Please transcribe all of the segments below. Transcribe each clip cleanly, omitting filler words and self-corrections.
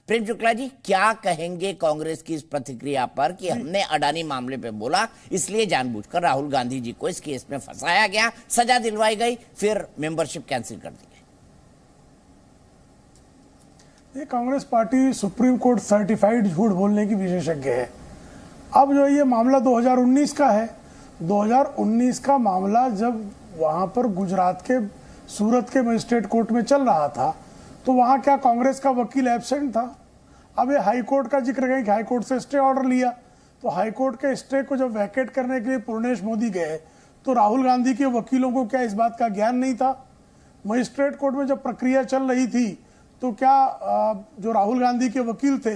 प्रेम शुक्ला जी, क्या कहेंगे कांग्रेस की इस प्रतिक्रिया पर कि हमने अडानी मामले पे बोला, इसलिए जानबूझकर राहुल गांधी जी को इस केस में फंसाया गया, सजा दिलवाई गई, फिर मेंबरशिप कैंसिल कर दी गई? ये Congress party supreme court certified झूठ बोलने की विशेषज्ञ है। अब जो ये मामला 2019 का है, 2019 का मामला जब वहां पर गुजरात के सूरत के मजिस्ट्रेट कोर्ट में चल रहा था तो वहां क्या कांग्रेस का वकील एब्सेंट था? अब ये हाई कोर्ट का जिक्र है कि हाई कोर्ट से स्टे ऑर्डर लिया, तो हाई कोर्ट के स्टे को जब वैकेट करने के लिए पूर्णेश मोदी गए तो राहुल गांधी के वकीलों को क्या इस बात का ज्ञान नहीं था? मजिस्ट्रेट कोर्ट में जब प्रक्रिया चल रही थी तो क्या जो राहुल गांधी के वकील थे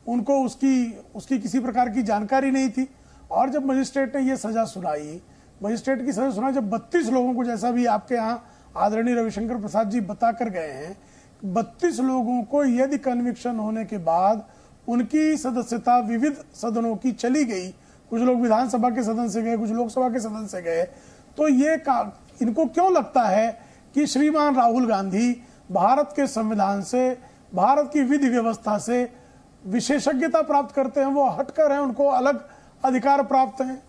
उनको उसकी किसी प्रकार की जानकारी नहीं थी? और जब मजिस्ट्रेट ने ये सजा सुनाई, मजिस्ट्रेट की सजा सुनाई जब 32 लोगों को, जैसा भी आपके यहाँ आदरणीय रविशंकर प्रसाद जी बता कर गए हैं, 32 लोगों को यदि कन्विक्शन होने के बाद उनकी सदस्यता विविध सदनों की चली गई, कुछ लोग विधानसभा के सदन से गए, कुछ लोकसभा के सदन से गए, तो ये इनको क्यों लगता है कि श्रीमान राहुल गांधी भारत के संविधान से, भारत की विधि व्यवस्था से विशेषज्ञता प्राप्त करते हैं, वो हटकर हैं, उनको अलग अधिकार प्राप्त हैं?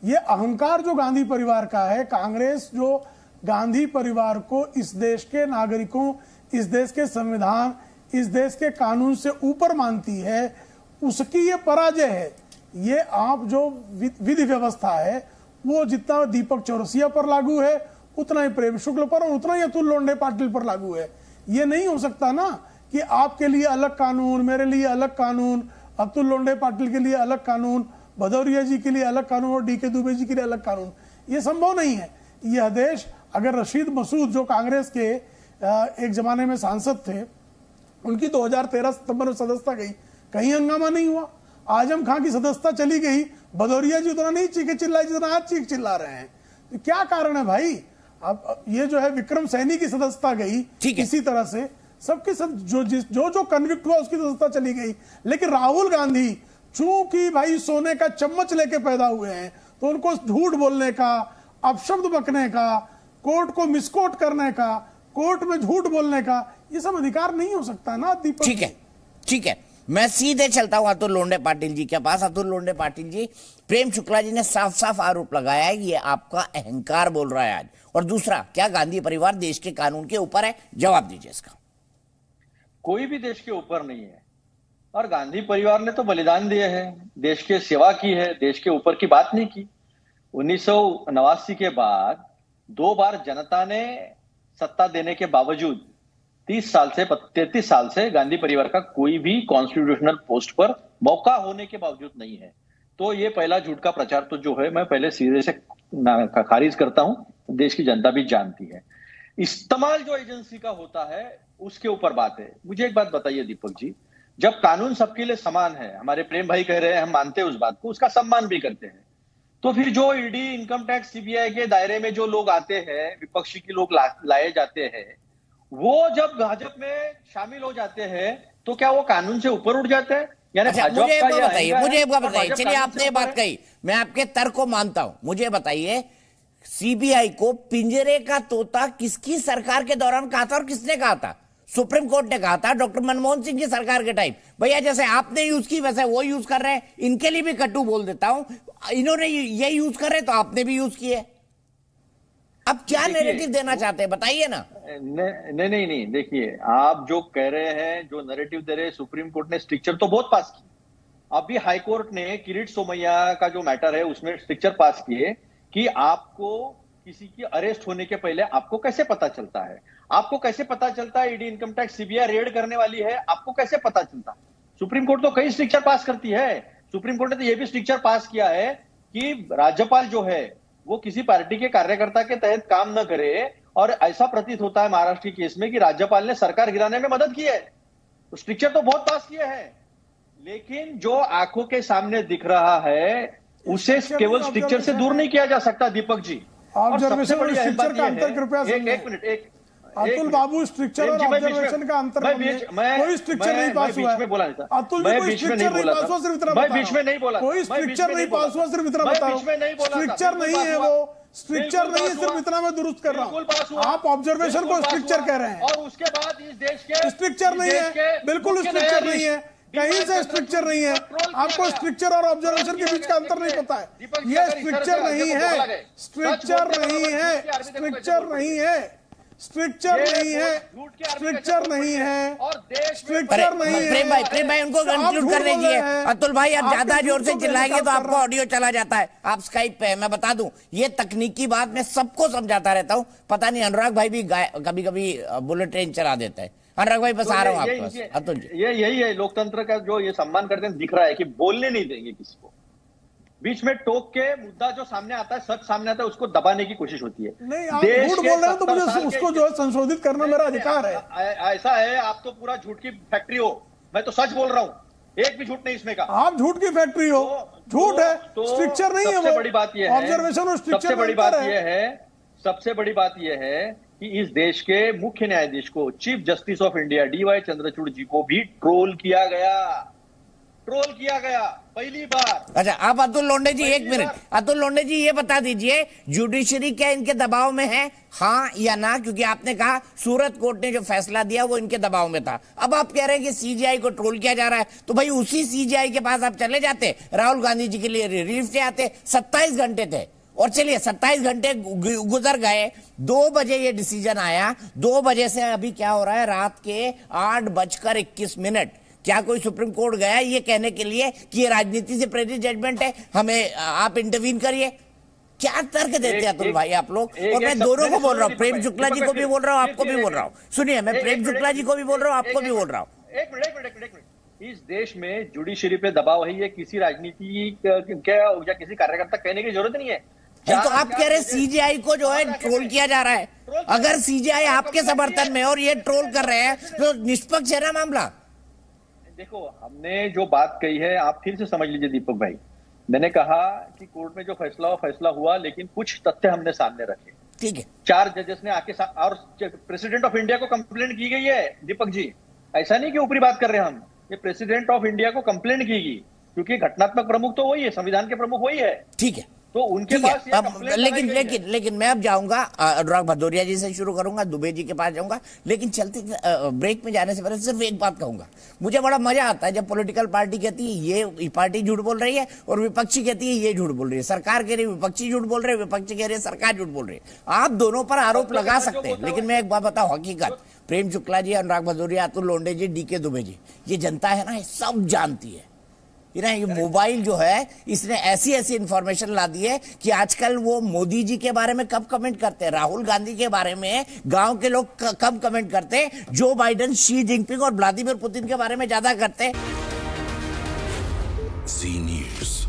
ये अहंकार जो गांधी परिवार का है, कांग्रेस जो गांधी परिवार को इस देश के नागरिकों, इस देश के संविधान, इस देश के कानून से ऊपर मानती है, उसकी ये पराजय है। ये आप जो विधि व्यवस्था है वो जितना दीपक चौरसिया पर लागू है उतना ही प्रेम शुक्ल पर और उतना ही अतुल लोंढे पाटिल पर लागू है। ये नहीं हो सकता ना कि आपके लिए अलग कानून, मेरे लिए अलग कानून, अतुल लोंढे पाटिल के लिए अलग कानून, भदौरिया जी के लिए अलग कानून और डीके दुबे जी के लिए अलग कानून। ये संभव नहीं है। यह देश, अगर रशीद मसूद जो कांग्रेस के एक जमाने में सांसद थे, उनकी 2013 सितंबर में सदस्यता गई, कहीं हंगामा नहीं हुआ। आजम खां की सदस्यता चली गई, भदौरिया जी उतना नहीं चीखे चिल्लाए जितना आज चीख चिल्ला रहे हैं। तो क्या कारण है भाई? अब ये जो है विक्रम सैनी की सदस्यता गई, इसी तरह से सबके सब जो कन्विक्ट हुआ उसकी सदस्यता चली गई। लेकिन राहुल गांधी चूंकि भाई सोने का चम्मच लेके पैदा हुए हैं तो उनको झूठ बोलने का, अपशब्द बकने का, कोर्ट को मिसकोट करने का, कोर्ट में झूठ बोलने का, ये सब अधिकार नहीं हो सकता ना दीपक। ठीक है, मैं सीधे चलता हूं अतुल लोंढे पाटिल जी के पास। अतुल लोंढे पाटिल जी, प्रेम शुक्ला जी ने साफ साफ आरोप लगाया है ये आपका अहंकार बोल रहा है आज। और दूसरा, क्या गांधी परिवार देश के कानून के ऊपर है? जवाब दीजिए इसका। कोई भी देश के ऊपर नहीं है, और गांधी परिवार ने तो बलिदान दिए हैं, देश की सेवा की है, देश के ऊपर की बात नहीं की। 1989 के बाद 2 बार जनता ने सत्ता देने के बावजूद 33 साल से गांधी परिवार का कोई भी कॉन्स्टिट्यूशनल पोस्ट पर मौका होने के बावजूद नहीं है। तो ये पहला झूठ का प्रचार तो जो है मैं पहले सीधे से खारिज करता हूं, देश की जनता भी जानती है। इस्तेमाल जो एजेंसी का होता है उसके ऊपर बात है। मुझे एक बात बताइए दीपक जी, जब कानून सबके लिए समान है, हमारे प्रेम भाई कह रहे हैं, हम मानते हैं उस बात को, उसका सम्मान भी करते हैं, तो फिर जो ईडी, इनकम टैक्स, सीबीआई के दायरे में जो लोग आते हैं, विपक्षी के लोग लाए जाते हैं, वो जब भाजपा में शामिल हो जाते हैं तो क्या वो कानून से ऊपर उठ जाते हैं? यानी मुझे एक बात बताइए, चलिए आपने बात कही, मैं आपके तर्क को मानता हूं, मुझे बताइए सीबीआई को पिंजरे का तोता किसकी सरकार के दौरान कहा था और किसने कहा था? सुप्रीम कोर्ट ने कहा था, डॉक्टर मनमोहन सिंह की सरकार के टाइम। भैया जैसे आपने यूज की वैसे वो यूज कर रहे हैं। इनके लिए भी कटु बोल देता हूं, इन्होंने ये यूज कर रहे तो आपने भी यूज किए। अब क्या नैरेटिव देना चाहते हैं बताइए ना। नहीं, देखिए आप जो कह रहे हैं, जो नैरेटिव दे रहे हैं, सुप्रीम कोर्ट ने स्ट्रिक्चर तो बहुत पास की। अभी हाई कोर्ट ने किरीट सोमैया का जो मैटर है उसमें स्ट्रिक्चर पास किए कि आपको किसी की अरेस्ट होने के पहले आपको कैसे पता चलता है, आपको कैसे पता चलता है ED, income tax, CBI red करने वाली है, आपको कैसे पता चलता है? सुप्रीम कोर्ट तो कई स्ट्रिक्चर पास करती है। सुप्रीम कोर्ट ने तो यह भी स्ट्रिक्चर पास किया है कि राज्यपाल जो है वो किसी पार्टी के कार्यकर्ता के तहत काम न करे, और ऐसा प्रतीत होता है महाराष्ट्र के केस में कि राज्यपाल ने सरकार गिराने में मदद की है। तो स्ट्रिक्चर तो बहुत पास किए हैं, लेकिन जो आंखों के सामने दिख रहा है उसे केवल स्ट्रिक्चर से दूर नहीं किया जा सकता दीपक जी। और सबसे बड़ी अहम बात यह है, अतुल बाबू, स्ट्रक्चर और ऑब्जर्वेशन का अंतर कोई स्ट्रक्चर नहीं पास हुआ है। अतुल जी कोई स्ट्रक्चर नहीं पास हुआ, सिर्फ इतना बता रहा हूं। कोई स्ट्रक्चर नहीं पास हुआ, सिर्फ इतना बता रहा हूं। स्ट्रक्चर नहीं है वो, स्ट्रक्चर नहीं है, सिर्फ इतना मैं दुरुस्त कर रहा हूँ। आप ऑब्जर्वेशन को स्ट्रक्चर कह रहे हैं और उसके बाद इस देश के स्ट्रक्चर नहीं है, बिल्कुल स्ट्रक्चर नहीं है, कहीं से स्ट्रक्चर नहीं है। आपको स्ट्रक्चर और ऑब्जर्वेशन के बीच का अंतर नहीं पता है। ये स्ट्रक्चर नहीं है, स्ट्रक्चर नहीं है, स्ट्रक्चर नहीं है, स्ट्रक्चर नहीं है, स्ट्रक्चर नहीं है, स्ट्रक्चर नहीं है। प्रेम भाई उनको कंक्लूड कर दीजिए। अतुल भाई आप ज्यादा जोर से चिल्लाएंगे तो आपको ऑडियो चला जाता है। आप स्काइप पे, मैं बता दूं ये तकनीकी बात मैं सबको समझाता रहता हूं। पता नहीं अनुराग भाई भी कभी कभी बुलेट ट्रेन चला देता है। अनुराग भाई बस आ रहा हूं आपके पास। अतुल जी यही है लोकतंत्र का जो ये सम्मान करते हैं, दिख रहा है कि बोलने नहीं देंगे किसी को, बीच में टोक के मुद्दा जो सामने आता है, सच सामने आता है, उसको दबाने की कोशिश होती है। नहीं, आप झूठ बोल रहे हैं तो मुझे उसको जो है संशोधित करना मेरा अधिकार है। ऐसा है, आप तो पूरा झूठ की फैक्ट्री हो, मैं तो सच बोल रहा हूँ, एक भी झूठ नहीं इसमें का। आप झूठ की फैक्ट्री हो, झूठ है, स्ट्रक्चर नहीं है। सबसे बड़ी बात यह है, ऑब्जर्वेशन और स्ट्रक्चर सबसे बड़ी बात यह है कि इस देश के मुख्य न्यायाधीश को, chief justice of India DY Chandrachud ji को भी ट्रोल किया गया पहली बार। अच्छा, आप अतुल लोंढे जी एक मिनट, अतुल लोंढे जी ये बता दीजिए जुडिशरी क्या इनके दबाव में है, हाँ या ना? क्योंकि आपने कहा सूरत कोर्ट ने जो फैसला दिया वो इनके दबाव में था। अब आप कह रहे हैं कि CJI को ट्रोल किया जा रहा है, तो भाई उसी CJI के पास आप चले जाते, राहुल गांधी जी के लिए रिलीफ से आते। 27 घंटे थे, और चलिए 27 घंटे गुजर गए, 2 बजे ये डिसीजन आया, 2 बजे से अभी क्या हो रहा है, रात के 8:21। क्या कोई सुप्रीम कोर्ट गया ये कहने के लिए कि ये राजनीति से प्रेरित जजमेंट है, हमें आप इंटरवीन करिए? क्या तर्क देते हैं अतुल भाई आप लोग? और मैं दोनों को बोल रहा हूँ, प्रेम शुक्ला जी को भी बोल रहा हूँ, आपको भी बोल रहा हूँ। सुनिए, मैं प्रेम शुक्ला जी को भी बोल रहा हूँ, आपको भी बोल रहा हूँ। एक मिनट। इस देश में जुडिशरी पे दबाव है, ये किसी राजनीति या किसी कार्यकर्ता कहने की जरूरत नहीं है। तो आप कह रहे हैं CJI को जो है ट्रोल किया जा रहा है। अगर CJI आपके समर्थन में और ये ट्रोल कर रहे हैं तो निष्पक्ष है ना मामला? देखो, हमने जो बात कही है आप फिर से समझ लीजिए दीपक भाई। मैंने कहा कि कोर्ट में जो फैसला हुआ, लेकिन कुछ तथ्य हमने सामने रखे। ठीक है, 4 जजेस ने आके और प्रेसिडेंट ऑफ इंडिया को कंप्लेंट की गई है दीपक जी, ऐसा नहीं कि ऊपरी बात कर रहे हैं हम। ये प्रेसिडेंट ऑफ इंडिया को कंप्लेंट की गई, क्योंकि घटनात्मक प्रमुख तो वही है, संविधान के प्रमुख वही है। ठीक है, तो उनके पास लेकिन मैं अब जाऊंगा, अनुराग भदौरिया जी से शुरू करूंगा, दुबे जी के पास जाऊंगा। लेकिन चलते ब्रेक में जाने से पहले सिर्फ एक बात कहूंगा, मुझे बड़ा मजा आता है जब पॉलिटिकल पार्टी कहती है ये पार्टी झूठ बोल रही है और विपक्षी कहती है ये झूठ बोल रही है। सरकार कह रही है विपक्षी झूठ बोल रहे हैं, विपक्षी कह रही है सरकार झूठ बोल रही है। आप दोनों पर आरोप लगा सकते हैं, लेकिन मैं एक बात बताऊं, हकीकत प्रेम शुक्ला जी, अनुराग भदौरिया, अतुल लोंढे जी, DK दुबे जी, ये जनता है ना, सब जानती है। ये मोबाइल जो है इसने ऐसी इंफॉर्मेशन ला दी है कि आजकल वो मोदी जी के बारे में कब कमेंट करते हैं, राहुल गांधी के बारे में गांव के लोग कब कमेंट करते हैं, जो बाइडेन, शी जिनपिंग और व्लादिमीर पुतिन के बारे में ज्यादा करते हैं। जी न्यूज़।